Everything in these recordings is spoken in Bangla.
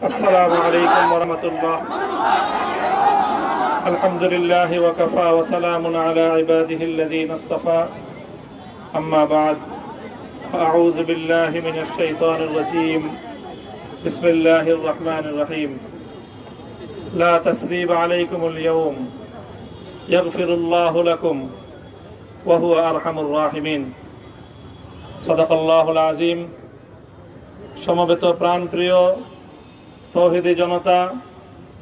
السلام عليكم ورحمة الله. الحمد لله وكفى وسلام على عباده الذين اصطفى. أما بعد، أعوذ بالله من الشيطان الرجيم. بسم الله الرحمن الرحيم. لا تثريب عليكم اليوم يغفر الله لكم وهو أرحم الراحمين. صدق الله العظيم. সমবেত প্রাণপ্রিয় তৌহিদি জনতা,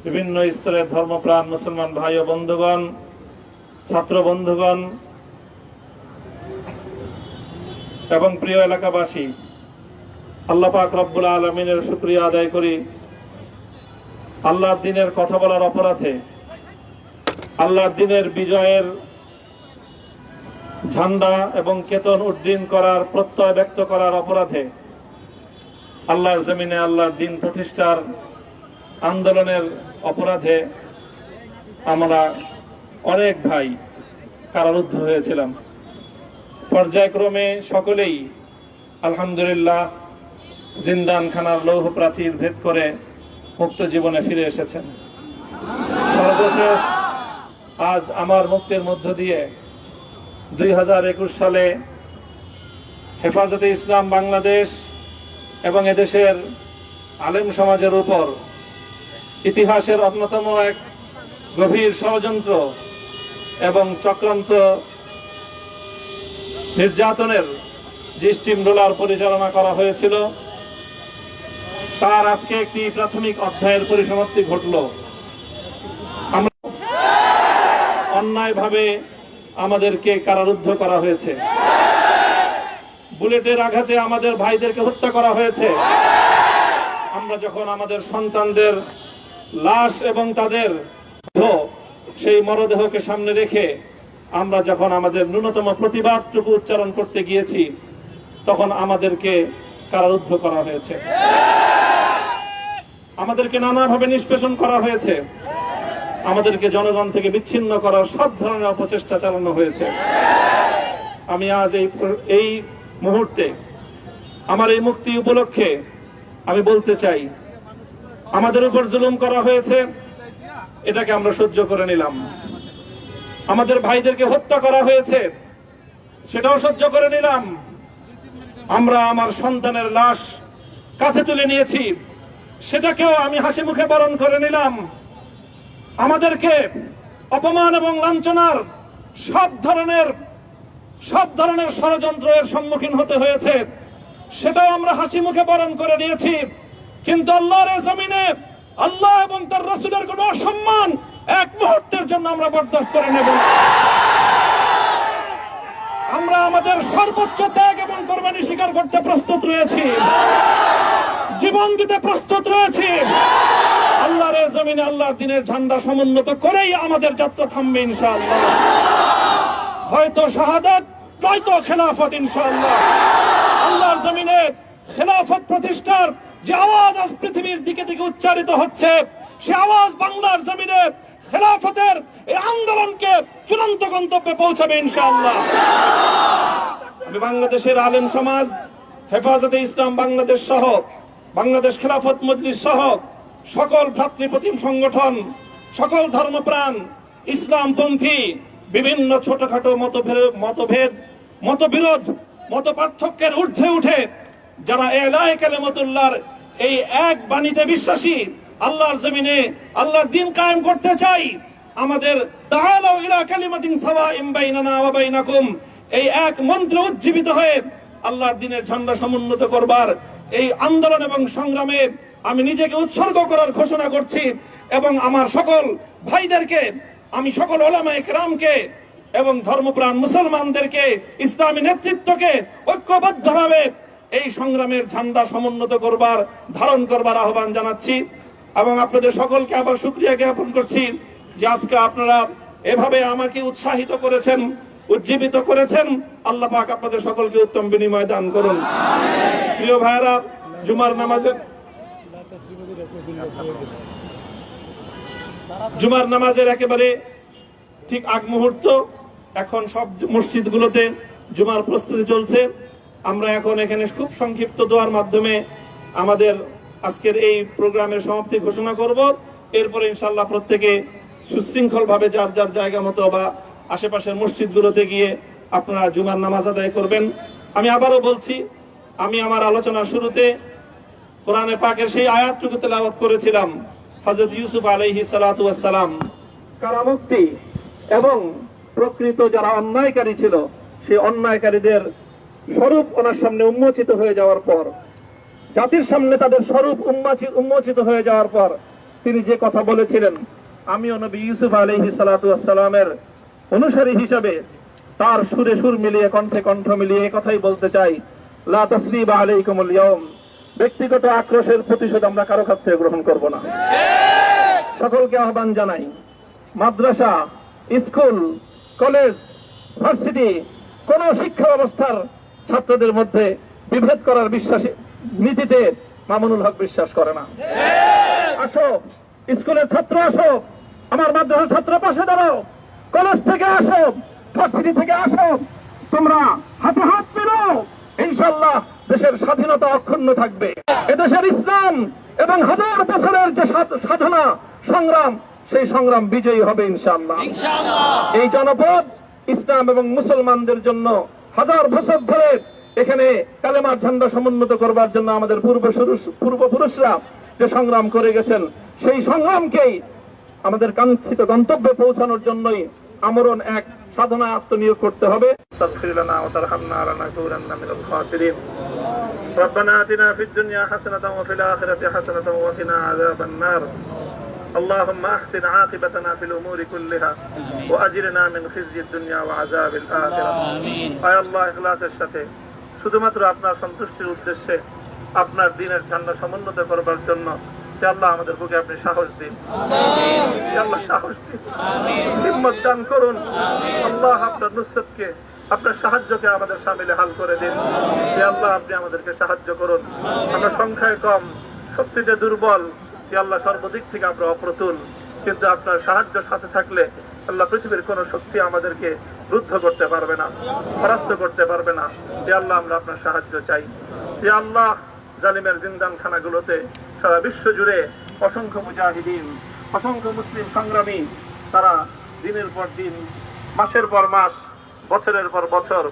বিভিন্ন স্তরের ধর্মপ্রাণ মুসলমান ভাই ও বন্ধুগণ, ছাত্র বন্ধুগণ এবং প্রিয় এলাকাবাসী, আল্লাহ পাক রব্বুল আলামিনের শুকরিয়া আদায় করি। আল্লাহর দ্বীনের কথা বলার অপরাধে, আল্লাহর দ্বীনের বিজয়ের ঝান্ডা এবং কেতন উড্ডীন করার প্রত্যয় ব্যক্ত করার অপরাধে, আল্লাহর জমিনে আল্লাহর দ্বীন প্রতিষ্ঠার আন্দোলনের অপরাধে আমরা অনেক ভাই কারারুদ্ধ হয়েছিলাম। পর্যায়ক্রমে সকলেই আলহামদুলিল্লাহ জিন্দানখানার লৌহ প্রাচীর ভেদ করে মুক্ত জীবনে ফিরে এসেছেন। সর্বশেষ আজ আমার মুক্তির মধ্য দিয়ে 2021 সালে হেফাজতে ইসলাম বাংলাদেশ এবং এদেশের আলেম সমাজের উপর ইতিহাসের অন্যতম এক গভীর ষড়যন্ত্র এবং চক্রান্ত নির্যাতনের যে স্টিম রোলার পরিচালনা করা হয়েছিল, তার আজকে একটি প্রাথমিক অধ্যায়ের পরিসমাপ্তি ঘটল। আমরা অন্যায়ভাবে আমাদেরকে কারারুদ্ধ করা হয়েছে, বুলেটের আঘাতে আমাদের ভাইদেরকে হত্যা করা হয়েছে। আমরা যখন আমাদের সন্তানদের লাশ এবং তাদের সেই মরদেহকে সামনে রেখে আমরা যখন আমাদের ন্যূনতম প্রতিবাদটুকু উচ্চারণ করতে গিয়েছি, তখন আমাদেরকে কারারুদ্ধ করা হয়েছে, আমাদেরকে নানাভাবে নিষ্পেষণ করা হয়েছে, আমাদেরকে জনগণ থেকে বিচ্ছিন্ন করার সব ধরনের অপচেষ্টা চালানো হয়েছে। আমি আজ এই মুহূর্তে আমার এই মুক্তি উপলক্ষে আমি বলতে চাই, আমাদের উপর জুলুম করা হয়েছে, এটাকে আমরা সহ্য করে নিলাম। আমাদের ভাইদেরকে হত্যা করা হয়েছে, সেটাও সহ্য করে নিলাম। আমরা আমার সন্তানের লাশ কাঁধে তুলে নিয়েছি, সেটাকেও আমি হাসি মুখে বরণ করে নিলাম। আমাদেরকে অপমান এবং লাঞ্ছনার সব ধরনের ষড়যন্ত্রের সম্মুখীন হতে হয়েছে, সেটাও আমরা হাসি মুখে বরণ করে নিয়েছি। কিন্তু আল্লাহর জমিনে আল্লাহ এবং তার রাসূলের কোনো অসম্মান এক মুহূর্তের জন্য আমরা বরদাস্ত করে নেব। আমরা আমাদের সর্বোচ্চ ত্যাগ এবং কোরবানি স্বীকার করতে প্রস্তুত রয়েছি, জীবন দিতে প্রস্তুত রয়েছি। আল্লাহর জমিনে আল্লাহর দ্বীনের ঝান্ডা সমুন্নত করেই আমাদের যাত্রা থামবে ইনশাআল্লাহ। হয়তো শাহাদাত, নয়তো খেলাফত ইনশাআল্লাহ। আল্লাহর জমিনে খেলাফত প্রতিষ্ঠার যে আওয়াজ আজ পৃথিবীর দিকে দিকে উচ্চারিত হচ্ছে, সে আওয়াজ বাংলার জমিনে খেলাফতের এই আন্দোলনকে চূড়ান্ত গন্তব্যে পৌঁছাবে ইনশাআল্লাহ। আমি বাংলাদেশের আলেম সমাজ, হেফাজতে ইসলাম বাংলাদেশ সহ বাংলাদেশ খেলাফত মজলিস সহ সকল ভ্রাতৃপ্রতিম সংগঠন, সকল ধর্মপ্রাণ ইসলামপন্থী বিভিন্ন ছোটখাটো মতভেদ, মতবিরোধ, মত পার্থক্যের ঊর্ধ্বে উঠে যারা এলায়ে কালিমাতুল্লাহর এই এক বাণীতে বিশ্বাসী, আল্লাহর জমিনে আল্লাহর দ্বীন কায়েম করতে চাই, আমাদের তাআলাউ ইলা কালিমাতিন সাওয়াইন বাইনানা ওয়া বাইনাকুম এই এক মন্ত্রে উজ্জীবিত হয়ে আল্লাহর দ্বীনের ঝান্ডা সমুন্নত করবার এই আন্দোলন এবং সংগ্রামে আমি নিজেকে উৎসর্গ করার ঘোষণা করছি। এবং আমার সকল ভাইদেরকে, আমি সকল উলামায়ে কেরামকে এবং ধর্মপ্রাণ মুসলমানদেরকে, ইসলামী নেতৃত্বকে ঐক্যবদ্ধভাবে এই সংগ্রামের ঝান্ডা সমুন্নত করবার, ধারণ করবার আহ্বান জানাচ্ছি। এবং আপনাদের সকলকে আবার শুকরিয়া জ্ঞাপন করছি যে আজকে আপনারা এভাবে আমাকে উৎসাহিত করেছেন, উজ্জীবিত করেছেন। আল্লাহ পাক আপনাদের সকলকে উত্তম বিনিময় দান করুন। প্রিয় ভাইরা, জুমার নামাজের একেবারে ঠিক আগ মুহূর্ত, এখন সব মসজিদগুলোতে জুমার প্রস্তুতি চলছে। আমরা এখন এখানে খুব সংক্ষিপ্ত দোয়ার মাধ্যমে আমাদের আজকের এই প্রোগ্রামের সমাপ্তি ঘোষণা করব। এরপরে ইনশাআল্লাহ প্রত্যেকে সুশৃঙ্খল ভাবে যার যার জায়গা মতো বা আশেপাশের মসজিদগুলোতে গিয়ে আপনারা জুমার নামাজ আদায় করবেন। আমি আবারও বলছি, আমি আমার আলোচনার শুরুতে কোরআনে পাকের সেই আয়াতটুকু তেলাওয়াত করেছিলাম, হযরত ইউসুফ আলাইহিস সালাতু ওয়াস সালাম কারামুক্তি এবং প্রকৃত যারা অন্যায়কারী ছিল সেই অন্যায়কারীদের স্বরূপ ওনার সামনে উন্মোচিত হয়ে যাওয়ার পর, জাতির সামনে তাদের স্বরূপ উন্মোচিত হয়ে যাওয়ার পর তিনি যে কথা বলেছিলেন, আমিও নবী ইউসুফ আলাইহিস সালাতু ওয়াস সালামের অনুসারী হিসাবে তার সুরে সুর মিলিয়ে কণ্ঠে কণ্ঠ মিলিয়ে এই কথাই বলতে চাই, লা তাসরিবা আলাইকুমুল ইয়াউম, ব্যক্তিগত আক্রোশের প্রতিশোধ আমরা কারো কাছ থেকে গ্রহণ করব না। সকলকে আহ্বান জানাই, মাদ্রাসা, স্কুল, কলেজ, ভার্সিটি কোন শিক্ষা ব্যবস্থার ছাত্রদের মধ্যে বিভেদ করার নীতিতে মামুনুল হক বিশ্বাস করে না। আসো, স্কুলের ছাত্র আসো, আমার মাদ্রাসার ছাত্র পাশে দাঁড়াও, কলেজ থেকে আসো, ভার্সিটি থেকে আসো, তোমরা হাতে হাত মিলাও, ইনশাআল্লাহ দেশের স্বাধীনতা অক্ষুণ্ণ থাকবে। এদেশের ইসলাম এবং হাজার বছরের যে সাধনা সংগ্রাম, সেই সংগ্রাম বিজয়ী হবে ইনশাআল্লাহ। এই জনপদ ইসলাম এবং মুসলমানদের জন্য হাজার বছর ধরে এখানে কালেমার ঝান্ডা সমুন্নত করবার জন্য আমাদের পূর্বপুরুষরা যে সংগ্রাম করে গেছেন, সেই সংগ্রামকেই আমাদের কাঙ্ক্ষিত গন্তব্যে পৌঁছানোর জন্যই আমরণ এক সাধনা আত্মনিয়োগ করতে হবে। ربنا آتنا في الدنيا حسنة وفي الآخرة حسنة وقنا عذاب النار اللهم أحسن عاقبتنا في الأمور كلها وأجرنا من خزي الدنيا وعذاب الآخرة আয় আল্লাহ, ইখলাসের সাথে শুধুমাত্র আপনার সন্তুষ্টির উদ্দেশ্যে আপনার দ্বীনের ঝান্ডা সমুন্নত করবার জন্য আল্লাহ আমাদের বুকে আপনি সাহস দিন, আল্লাহ সাহস দিন, হিম্মত দান করুন। আল্লাহ আপনার নুসরতকে, আপনার সাহায্যকে আমাদের শামিলে হাল করে দিন। আল্লাহ আপনি আমাদেরকে সাহায্য করুন। আমরা সংখ্যায় কম, শক্তিতে দুর্বল, আল্লাহ সর্বদিক থেকে আমরা অপ্রতুল, কিন্তু আপনার সাহায্য সাথে থাকলে আল্লাহ পৃথিবীর কোন শক্তি আমাদেরকে রুদ্ধ করতে পারবে না, পরাস্ত করতে পারবে না। আল্লাহ আমরা আপনার সাহায্য চাই। আল্লাহ জালিমের জিন্দান খানাগুলোতে সারা বিশ্ব জুড়ে অসংখ্য মুজাহিদিন, অসংখ্য মুসলিম সংগ্রামী, তারা দিনের পর দিন, মাসের পর মাস, বছরের পর বছর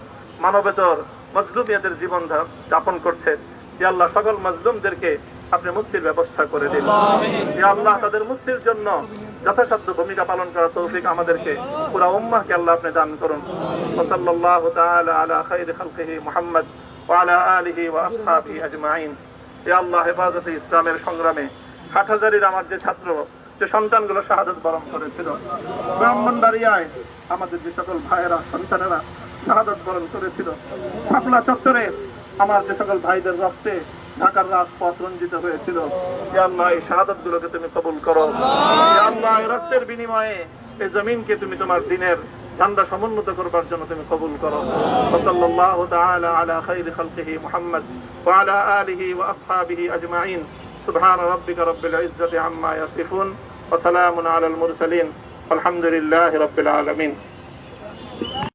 মানবেতর মজলুমিয়াদের জীবন যাপন করছে। আল্লাহ সকল মজলুমদেরকে আপনি মুক্তির ব্যবস্থা করে দিন। আল্লাহ তাদের মুক্তির জন্য যথাসাধ্য ভূমিকা পালন করার তৌফিক আমাদেরকে, পুরা উম্মাহকে আল্লাহ আপনি দান করুন। সাল্লাল্লাহু তাআলা আলা খায়রি খালকিহি মুহাম্মদ ওয়া আলা আলিহি ওয়া আসহাবিহি আজমাইন। হে আল্লাহ, হেফাজতে ইসলামের সংগ্রামে হাটহাজারীর আমার যে ছাত্র, যে সন্তানগুলো শাহাদাত বরণ করেছিল, ব্রাহ্মণবাড়িয়ায় আমাদের যে সকল ভাইয়েরা, সন্তানেরা শাহাদাত বরণ করেছিল, শাপলা চত্বরে আমার যে সকল ভাইদের রক্তে ঢাকার রাজপথ রঞ্জিত হয়েছিল, হে আল্লাহ এই শাহাদাত গুলোকে তুমি কবুল করো। হে আল্লাহ এই রক্তের বিনিময়ে এই জমিনকে তুমি তোমার দ্বীনের ঝান্ডা সমুন্নত করবার জন্য তুমি কবুল করো। সাল্লাল্লাহু তাআলা আলা খায়রি খালকিহি মুহাম্মদ ওয়া আলা আলিহি ওয়া আসহাবিহি আজমাইন। সুবহান রাব্বিকা রাব্বিল ইজ্জাতি আম্মা ইয়াসিফুন ওয়া সালামুন আলাল মুরসালিন ওয়ালহামদুলিল্লাহি রাব্বিল আলামিন।